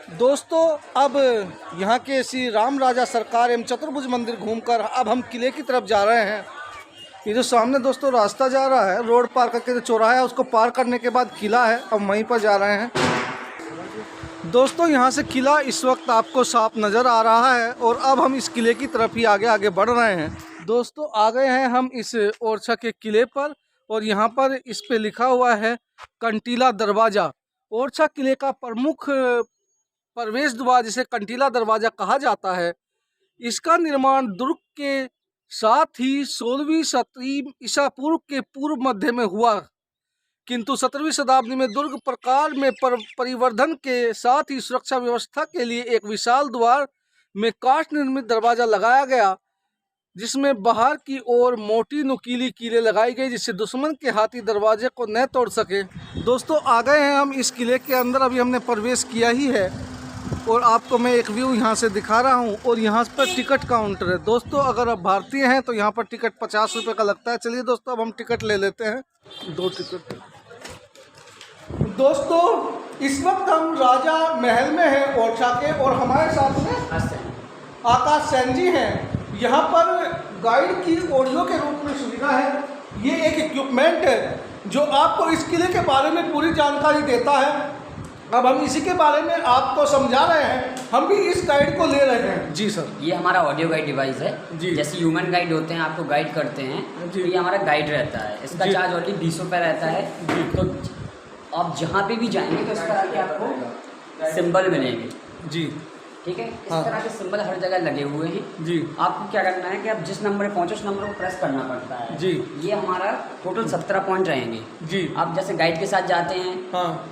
दोस्तों अब यहाँ के श्री राम राजा सरकार एवं चतुर्भुज मंदिर घूमकर अब हम किले की तरफ जा रहे हैं। ये जो सामने दोस्तों रास्ता जा रहा है, रोड पार करके जो चौराहा है उसको पार करने के बाद किला है, अब वहीं पर जा रहे हैं। दोस्तों यहाँ से किला इस वक्त आपको साफ नज़र आ रहा है और अब हम इस किले की तरफ ही आगे बढ़ रहे हैं। दोस्तों आ गए हैं हम इस ओरछा के किले पर और यहाँ पर इस पे लिखा हुआ है कंटीला दरवाज़ा। ओरछा किले का प्रमुख प्रवेश द्वार जिसे कंटीला दरवाज़ा कहा जाता है, इसका निर्माण दुर्ग के साथ ही 16वीं 17वीं ईसा पूर्व के पूर्व मध्य में हुआ, किंतु 17वीं शताब्दी में दुर्ग प्रकार में परिवर्धन के साथ ही सुरक्षा व्यवस्था के लिए एक विशाल द्वार में काष्ठ निर्मित दरवाज़ा लगाया गया, जिसमें बाहर की ओर मोटी नुकीली कीलें लगाई गई जिससे दुश्मन के हाथी दरवाजे को न तोड़ सके। दोस्तों आ गए हैं हम इस किले के अंदर, अभी हमने प्रवेश किया ही है और आपको मैं एक व्यू यहाँ से दिखा रहा हूँ। और यहाँ पर टिकट काउंटर है। दोस्तों अगर आप भारतीय हैं तो यहाँ पर टिकट 50 रुपये का लगता है। चलिए दोस्तों अब हम टिकट ले लेते हैं, 2 टिकट। दोस्तों इस वक्त हम राजा महल में हैं ओरछा के और हमारे साथ में आकाश सैन जी हैं। यहाँ पर गाइड की ऑडियो के रूप में सुविधा है। ये एक इक्विपमेंट है जो आपको इस किले के बारे में पूरी जानकारी देता है। अब हम इसी के बारे में आपको समझा रहे हैं, हम भी इस गाइड को ले रहे हैं। जी सर, ये हमारा ऑडियो गाइड डिवाइस है जी। जैसे ह्यूमन गाइड होते हैं, आपको गाइड करते हैं तो ये हमारा गाइड रहता है। इसका चार्ज ऑनली 20 रुपये रहता है जी। तो आप जहाँ पे भी जाएंगे तो इस तरह के आपको सिंबल मिलेंगे जी, ठीक है। इस तरह के सिंबल हर जगह लगे हुए हैं जी। आपको क्या करना है कि आप जिस नंबर पे पहुँचो उस नंबर को प्रेस करना पड़ता है जी। ये हमारा टोटल 17 पॉइंट रहेंगे जी। आप जैसे गाइड के साथ जाते हैं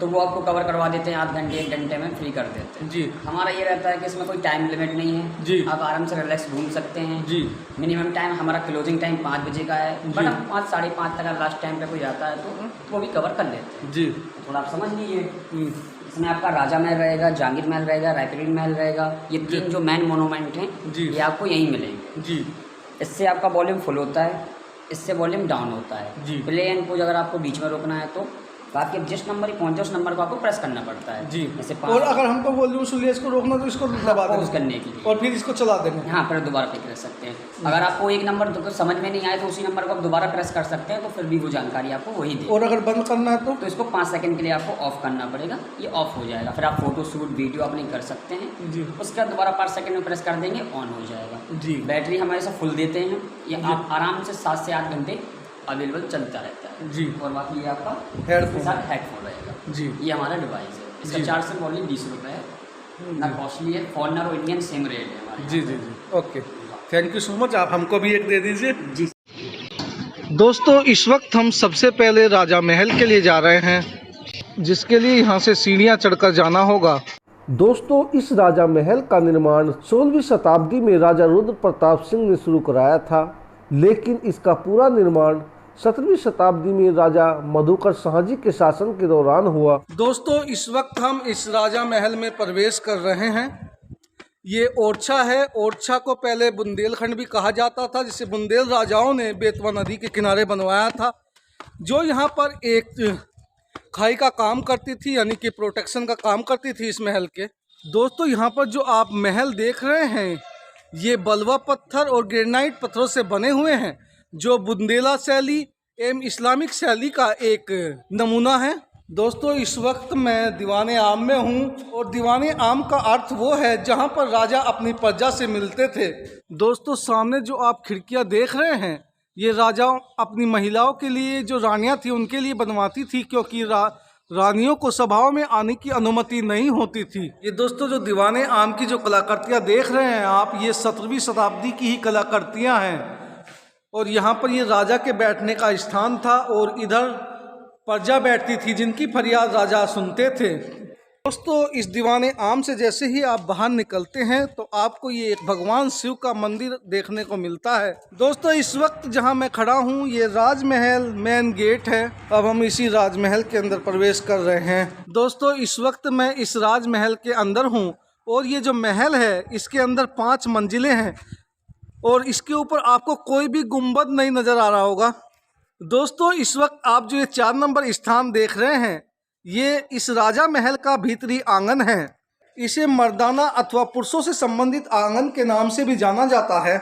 तो वो आपको कवर करवा देते हैं, आध घंटे 1 घंटे में फ्री कर देते हैं जी। हमारा ये रहता है कि इसमें कोई टाइम लिमिट नहीं है जी। आप आराम से रिलैक्स घूम सकते हैं जी। मिनिमम टाइम हमारा क्लोजिंग टाइम 5 बजे का है, बट हम 5 साढ़े 5 तक लास्ट टाइम पे कोई आता है तो वो भी कवर कर लेते हैं जी। थोड़ा आप समझ लीजिए, इसमें आपका राजा महल रहेगा, जहांगीर महल रहेगा, रायपुरी महल रहेगा। ये 3 जो मेन मोनूमेंट हैं ये आपको यहीं मिलेंगे जी। इससे आपका वॉल्यूम फुल होता है, इससे वॉल्यूम डाउन होता है जी। प्ले एंड पोज अगर आपको बीच में रोकना है तो बाकी अब जिस नंबर ही पहुंचे उस नंबर को आपको प्रेस करना पड़ता है जी। जैसे और अगर हमको वॉल्यूम सुनिए इसको रोकना तो इसको दबा देना करने के लिए और फिर इसको चला देना। हाँ, फिर दोबारा पे कर सकते हैं। अगर आपको एक नंबर तो समझ में नहीं आए तो उसी नंबर को आप दोबारा प्रेस कर सकते हैं, तो फिर भी वो जानकारी आपको वही दे। और अगर बंद करना है तो इसको 5 सेकंड के लिए आपको ऑफ करना पड़ेगा, ये ऑफ हो जाएगा। फिर आप फोटो शूट वीडियो अपनी कर सकते हैं जी। उसके बाद दोबारा 5 सेकंड में प्रेस कर देंगे, ऑन हो जाएगा जी। बैटरी हमारे से फुल देते हैं, ये आप आराम से 7 से 8 घंटे अवेलेबल चलता रहता है जी। और बाकी ये आपका हेडफोन रहेगा जी। ये हमारा डिवाइस है, इसका चार्ज सिर्फ ओनली 20 रुपये है, ना कॉस्टली है। फॉरनर और इंडियन सेम रेट है हमारे जी जी जी। Okay, thank you so much. आप हमको भी एक दे दीजिए जी। दोस्तों इस वक्त हम सबसे पहले राजा महल के लिए जा रहे हैं, जिसके लिए यहाँ से सीढ़ियाँ चढ़कर जाना होगा। दोस्तों इस राजा महल का निर्माण 16वीं शताब्दी में राजा रुद्र प्रताप सिंह ने शुरू कराया था, लेकिन इसका पूरा निर्माण 17वीं शताब्दी में राजा मधुकर शाहजी के शासन के दौरान हुआ। दोस्तों इस वक्त हम इस राजा महल में प्रवेश कर रहे हैं। ये ओरछा है। ओरछा को पहले बुंदेलखंड भी कहा जाता था, जिसे बुंदेल राजाओं ने बेतवा नदी के किनारे बनवाया था, जो यहाँ पर एक खाई का काम करती थी, यानी कि प्रोटेक्शन का काम करती थी इस महल के। दोस्तों यहाँ पर जो आप महल देख रहे हैं ये बलवा पत्थर और ग्रेनाइट पत्थरों से बने हुए हैं, जो बुंदेला शैली एवं इस्लामिक शैली का एक नमूना है। दोस्तों इस वक्त मैं दीवाने आम में हूँ और दीवाने आम का अर्थ वो है जहाँ पर राजा अपनी प्रजा से मिलते थे। दोस्तों सामने जो आप खिड़कियाँ देख रहे हैं ये राजा अपनी महिलाओं के लिए, जो रानियाँ थी उनके लिए बनवाती थी, क्योंकि रानियों को सभाओं में आने की अनुमति नहीं होती थी। ये दोस्तों जो दीवाने आम की जो कलाकृतियाँ देख रहे हैं आप, ये 17वीं शताब्दी की ही कलाकृतियाँ हैं। और यहाँ पर ये राजा के बैठने का स्थान था और इधर प्रजा बैठती थी जिनकी फरियाद राजा सुनते थे। दोस्तों इस दीवाने आम से जैसे ही आप बाहर निकलते हैं तो आपको ये एक भगवान शिव का मंदिर देखने को मिलता है। दोस्तों इस वक्त जहां मैं खड़ा हूं ये राजमहल मेन गेट है। अब हम इसी राजमहल के अंदर प्रवेश कर रहे हैं। दोस्तों इस वक्त मैं इस राजमहल के अंदर हूं और ये जो महल है इसके अंदर 5 मंजिलें हैं और इसके ऊपर आपको कोई भी गुंबद नहीं नज़र आ रहा होगा। दोस्तों इस वक्त आप जो ये 4 नंबर स्थान देख रहे हैं ये इस राजा महल का भीतरी आंगन है। इसे मर्दाना अथवा पुरुषों से संबंधित आंगन के नाम से भी जाना जाता है।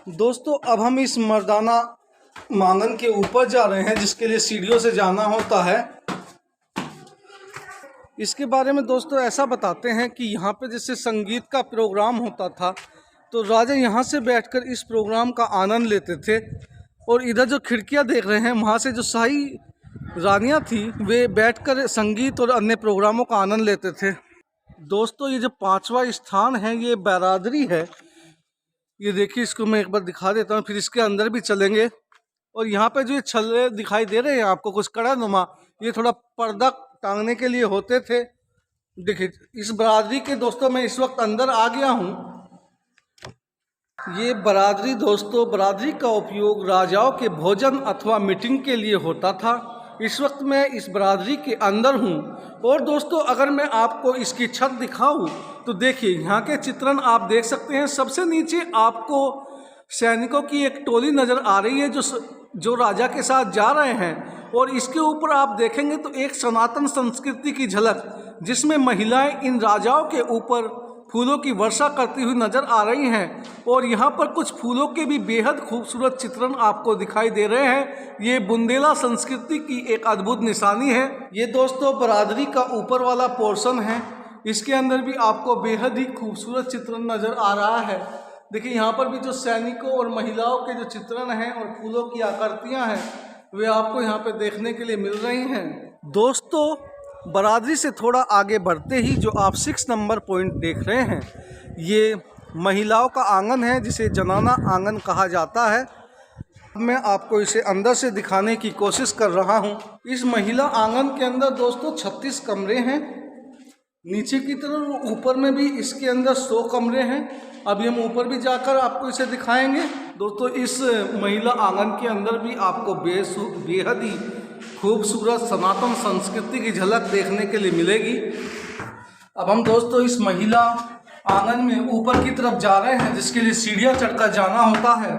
दोस्तों अब हम इस मर्दाना आंगन के ऊपर जा रहे हैं, जिसके लिए सीढ़ियों से जाना होता है। इसके बारे में दोस्तों ऐसा बताते हैं कि यहाँ पे जैसे संगीत का प्रोग्राम होता था तो राजा यहाँ से बैठकर इस प्रोग्राम का आनंद लेते थे। और इधर जो खिड़कियाँ देख रहे हैं वहाँ से जो शाही रानियाँ थी वे बैठकर संगीत और अन्य प्रोग्रामों का आनंद लेते थे। दोस्तों ये जो 5वां स्थान है ये बैरादरी है। ये देखिए, इसको मैं एक बार दिखा देता हूँ, फिर इसके अंदर भी चलेंगे। और यहाँ पे जो ये छल्ले दिखाई दे रहे हैं आपको कुछ कड़ा नुमा, ये थोड़ा पर्दा टांगने के लिए होते थे। देखिए इस बरादरी के दोस्तों मैं इस वक्त अंदर आ गया हूँ। ये बरादरी दोस्तों, बरादरी का उपयोग राजाओं के भोजन अथवा मीटिंग के लिए होता था। इस वक्त मैं इस बरादरी के अंदर हूँ। और दोस्तों अगर मैं आपको इसकी छत दिखाऊं तो देखिए यहाँ के चित्रण आप देख सकते हैं। सबसे नीचे आपको सैनिकों की एक टोली नज़र आ रही है जो राजा के साथ जा रहे हैं। और इसके ऊपर आप देखेंगे तो एक सनातन संस्कृति की झलक, जिसमें महिलाएं इन राजाओं के ऊपर फूलों की वर्षा करती हुई नजर आ रही हैं। और यहाँ पर कुछ फूलों के भी बेहद खूबसूरत चित्रण आपको दिखाई दे रहे हैं। ये बुंदेला संस्कृति की एक अद्भुत निशानी है। ये दोस्तों बरादरी का ऊपर वाला पोर्शन है, इसके अंदर भी आपको बेहद ही खूबसूरत चित्रण नजर आ रहा है। देखिए यहाँ पर भी जो सैनिकों और महिलाओं के जो चित्रण हैं और फूलों की आकृतियाँ हैं वे आपको यहाँ पे देखने के लिए मिल रही हैं। दोस्तों बरादरी से थोड़ा आगे बढ़ते ही जो आप 6 नंबर पॉइंट देख रहे हैं ये महिलाओं का आंगन है, जिसे जनाना आंगन कहा जाता है। मैं आपको इसे अंदर से दिखाने की कोशिश कर रहा हूँ। इस महिला आंगन के अंदर दोस्तों 36 कमरे हैं। नीचे की तरफ ऊपर में भी इसके अंदर 100 कमरे हैं। अभी हम ऊपर भी जाकर आपको इसे दिखाएंगे। दोस्तों इस महिला आंगन के अंदर भी आपको बेहद ही खूबसूरत सनातन संस्कृति की झलक देखने के लिए मिलेगी। अब हम दोस्तों इस महिला आंगन में ऊपर की तरफ जा रहे हैं, जिसके लिए सीढ़ियां चढ़कर जाना होता है।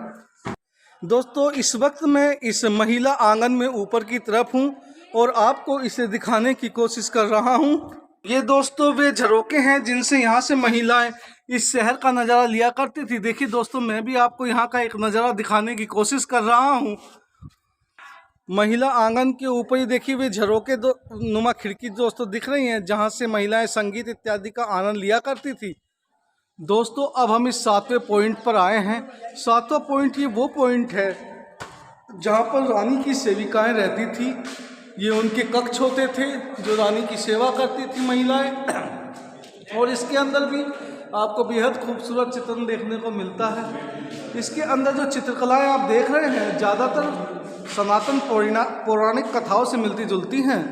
दोस्तों इस वक्त मैं इस महिला आंगन में ऊपर की तरफ हूं और आपको इसे दिखाने की कोशिश कर रहा हूं। ये दोस्तों वे झरोके हैं जिनसे यहाँ से महिलाएं इस शहर का नज़ारा लिया करती थी। देखिए दोस्तों मैं भी आपको यहाँ का एक नज़ारा दिखाने की कोशिश कर रहा हूँ। महिला आंगन के ऊपर ही देखिए वे झरोके नुमा खिड़की दोस्तों दिख रही हैं, जहाँ से महिलाएं संगीत इत्यादि का आनंद लिया करती थी। दोस्तों अब हम इस 7वें पॉइंट पर आए हैं। 7वां पॉइंट ये वो पॉइंट है जहाँ पर रानी की सेविकाएं रहती थी। ये उनके कक्ष होते थे जो रानी की सेवा करती थी महिलाएं। और इसके अंदर भी आपको बेहद खूबसूरत चित्रण देखने को मिलता है। इसके अंदर जो चित्रकलाएं आप देख रहे हैं ज़्यादातर सनातन पौराणिक कथाओं से मिलती जुलती हैं।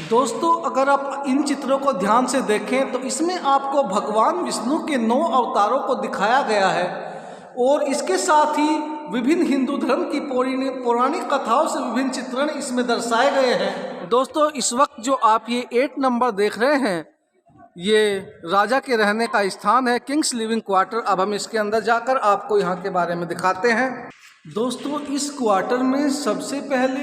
दोस्तों अगर आप इन चित्रों को ध्यान से देखें तो इसमें आपको भगवान विष्णु के 9 अवतारों को दिखाया गया है। और इसके साथ ही विभिन्न हिंदू धर्म की पौराणिक कथाओं से विभिन्न चित्रण इसमें दर्शाए गए हैं। दोस्तों इस वक्त जो आप ये 8 नंबर देख रहे हैं ये राजा के रहने का स्थान है, किंग्स लिविंग क्वार्टर। अब हम इसके अंदर जाकर आपको यहाँ के बारे में दिखाते हैं। दोस्तों इस क्वार्टर में सबसे पहले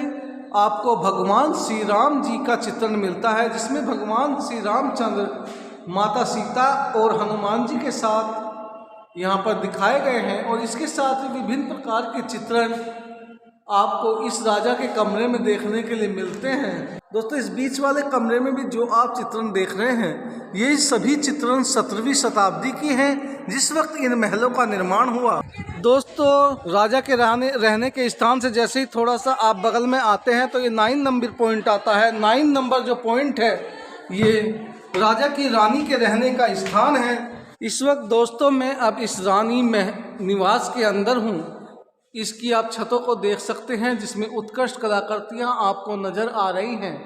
आपको भगवान श्री राम जी का चित्रण मिलता है, जिसमें भगवान श्री रामचंद्र माता सीता और हनुमान जी के साथ यहाँ पर दिखाए गए हैं। और इसके साथ ही विभिन्न प्रकार के चित्रण आपको इस राजा के कमरे में देखने के लिए मिलते हैं। दोस्तों इस बीच वाले कमरे में भी जो आप चित्रण देख रहे हैं ये सभी चित्रण 17वीं शताब्दी की हैं, जिस वक्त इन महलों का निर्माण हुआ। दोस्तों राजा के रहने के स्थान से जैसे ही थोड़ा सा आप बगल में आते हैं तो ये 9 नंबर पॉइंट आता है। 9 नंबर जो पॉइंट है ये राजा की रानी के रहने का स्थान है। इस वक्त दोस्तों मैं अब इस रानी निवास के अंदर हूँ। इसकी आप छतों को देख सकते हैं जिसमें उत्कृष्ट कलाकृतियाँ आपको नज़र आ रही हैं।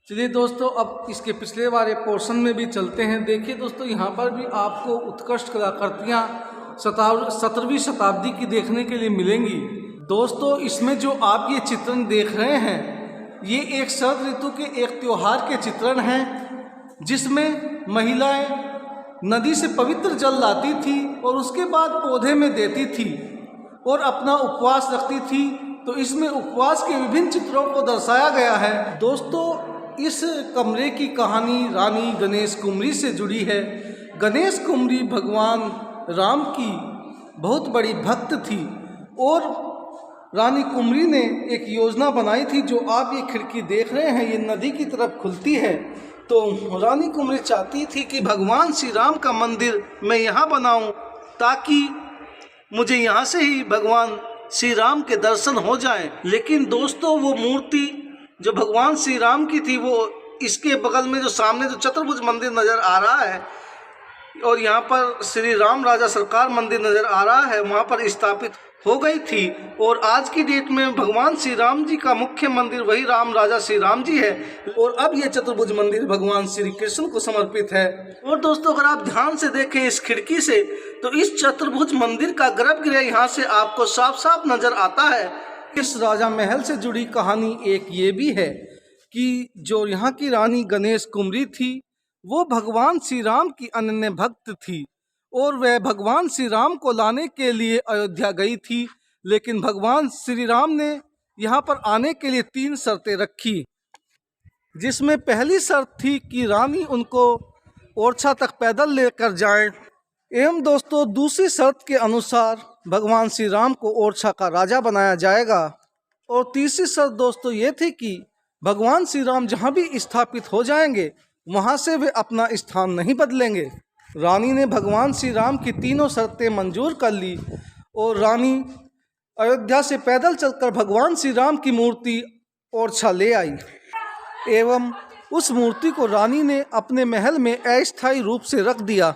चलिए दोस्तों अब इसके पिछले वाले पोर्शन में भी चलते हैं। देखिए दोस्तों यहाँ पर भी आपको उत्कृष्ट कलाकृतियाँ 17वीं शताब्दी की देखने के लिए मिलेंगी। दोस्तों इसमें जो आप ये चित्रण देख रहे हैं ये एक शरद ऋतु के एक त्यौहार के चित्रण हैं, जिसमें महिलाएं नदी से पवित्र जल लाती थी और उसके बाद पौधे में देती थी और अपना उपवास रखती थी। तो इसमें उपवास के विभिन्न चित्रों को दर्शाया गया है। दोस्तों इस कमरे की कहानी रानी गणेश कुमरी से जुड़ी है। गणेश कुमरी भगवान राम की बहुत बड़ी भक्त थी और रानी कुमरी ने एक योजना बनाई थी। जो आप ये खिड़की देख रहे हैं, ये नदी की तरफ खुलती है। तो रानी कुमरी चाहती थी कि भगवान श्री राम का मंदिर मैं यहाँ बनाऊँ, ताकि मुझे यहाँ से ही भगवान श्री राम के दर्शन हो जाएं। लेकिन दोस्तों, वो मूर्ति जो भगवान श्री राम की थी, वो इसके बगल में जो सामने जो चतुर्भुज मंदिर नज़र आ रहा है और यहाँ पर श्री राम राजा सरकार मंदिर नज़र आ रहा है, वहाँ पर स्थापित हो गई थी। और आज की डेट में भगवान श्री राम जी का मुख्य मंदिर वही राम राजा श्री राम जी है। और अब ये चतुर्भुज मंदिर भगवान श्री कृष्ण को समर्पित है। और दोस्तों, अगर आप ध्यान से देखें इस खिड़की से, तो इस चतुर्भुज मंदिर का गर्भगृह यहाँ से आपको साफ साफ नजर आता है। इस राजा महल से जुड़ी कहानी एक ये भी है कि जो यहाँ की रानी गणेश कुमरी थी, वो भगवान श्री राम की अनन्य भक्त थी और वह भगवान श्री राम को लाने के लिए अयोध्या गई थी। लेकिन भगवान श्री राम ने यहाँ पर आने के लिए 3 शर्तें रखी, जिसमें पहली शर्त थी कि रानी उनको ओरछा तक पैदल लेकर जाएं। एवं दोस्तों, दूसरी शर्त के अनुसार भगवान श्री राम को ओरछा का राजा बनाया जाएगा। और तीसरी शर्त दोस्तों ये थी कि भगवान श्री राम जहाँ भी स्थापित हो जाएंगे, वहाँ से वे अपना स्थान नहीं बदलेंगे। रानी ने भगवान श्री राम की तीनों शर्तें मंजूर कर ली और रानी अयोध्या से पैदल चलकर भगवान श्री राम की मूर्ति ओरछा ले आई। एवं उस मूर्ति को रानी ने अपने महल में अस्थायी रूप से रख दिया,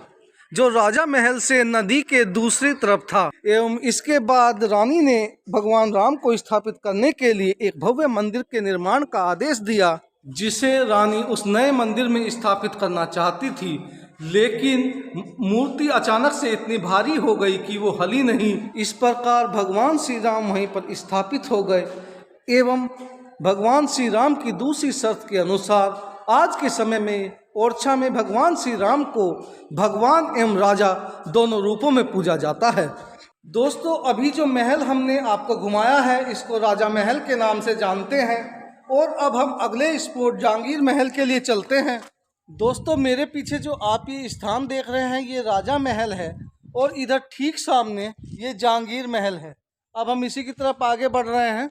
जो राजा महल से नदी के दूसरी तरफ था। एवं इसके बाद रानी ने भगवान राम को स्थापित करने के लिए एक भव्य मंदिर के निर्माण का आदेश दिया, जिसे रानी उस नए मंदिर में स्थापित करना चाहती थी। लेकिन मूर्ति अचानक से इतनी भारी हो गई कि वो हली नहीं। इस प्रकार भगवान श्री राम वहीं पर स्थापित हो गए। एवं भगवान श्री राम की दूसरी शर्त के अनुसार आज के समय में ओरछा में भगवान श्री राम को भगवान एवं राजा दोनों रूपों में पूजा जाता है। दोस्तों, अभी जो महल हमने आपको घुमाया है, इसको राजा महल के नाम से जानते हैं। और अब हम अगले स्पॉट जहांगीर महल के लिए चलते हैं। दोस्तों, मेरे पीछे जो आप ये स्थान देख रहे हैं, ये राजा महल है और इधर ठीक सामने ये जहांगीर महल है। अब हम इसी की तरफ आगे बढ़ रहे हैं।